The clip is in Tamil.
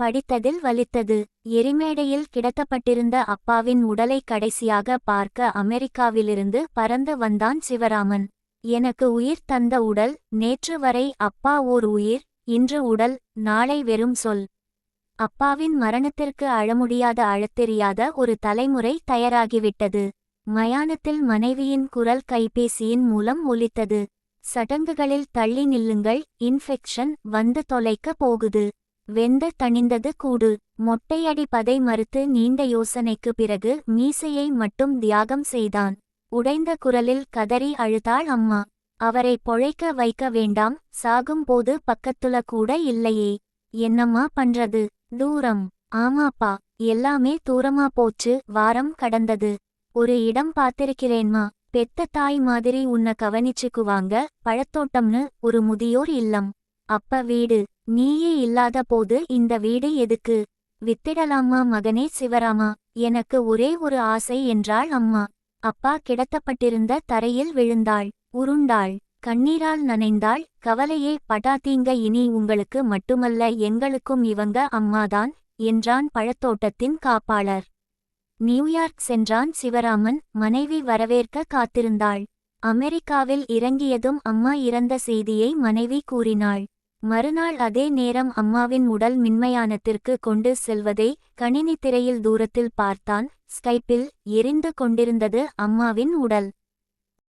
படித்ததில் வலித்தது. எரிமேடையில் கிடத்தப்பட்டிருந்த அப்பாவின் உடலை கடைசியாக பார்க்க அமெரிக்காவிலிருந்து பறந்து வந்தான் சிவராமன். எனக்கு உயிர் தந்த உடல், நேற்று வரை அப்பா ஓர் உயிர், இன்று உடல், நாளை வெறும் சொல். அப்பாவின் மரணத்திற்கு அழமுடியாத அழத்தெரியாத ஒரு தலைமுறை தயாராகிவிட்டது. மயானத்தில் மனைவியின் குரல் கைபேசியின் மூலம் ஒலித்தது. சடங்குகளில் தள்ளி நில்லுங்கள், இன்ஃபெக்ஷன் வந்து தொலைக்க போகுது. வெந்து தணிந்தது கூடு. மொட்டையடிப்பதை மறுத்து நீண்ட யோசனைக்கு பிறகு மீசையை மட்டும் தியாகம் செய்தான். உடைந்த குரலில் கதறி அழுதாள் அம்மா. அவரை பொழைக்க வைக்க வேண்டாம், சாகும்போது பக்கத்துல கூட இல்லையே. என்னம்மா பண்றது? தூரம். ஆமாப்பா, எல்லாமே தூரமா போச்சு. வாரம் கடந்தது. ஒரு இடம் பார்த்திருக்கிறேன்மா. பெத்த தாய் மாதிரி உன்னை கவனிச்சுக்குவாங்க. பழத்தோட்டம்னு ஒரு முதியோர் இல்லம். அப்ப வீடு. நீயே இல்லாத போது இந்த வீடு எதுக்கு? வித்திடலாமா மகனே சிவராமா. எனக்கு ஒரே ஒரு ஆசை என்றாள் அம்மா. அப்பா கிடத்தப்பட்டிருந்த தரையில் விழுந்தாள். உருண்டாள். கண்ணீரால் நனைந்தாள். கவலையே படாதீங்க, இனி உங்களுக்கு மட்டுமல்ல எங்களுக்கும் இவங்க அம்மாதான் என்றான் பழத்தோட்டத்தின் காப்பாளர். நியூயார்க் சென்றான் சிவராமன். மனைவி வரவேற்க காத்திருந்தாள். அமெரிக்காவில் இறங்கியதும் அம்மா இறந்த செய்தியை மனைவி கூறினாள். மறுநாள் அதே நேரம் அம்மாவின் உடல் மின்மயானத்திற்கு கொண்டு செல்வதை கணினி திரையில் தூரத்தில் பார்த்தான். ஸ்கைப்பில் எரிந்து கொண்டிருந்தது அம்மாவின் உடல்.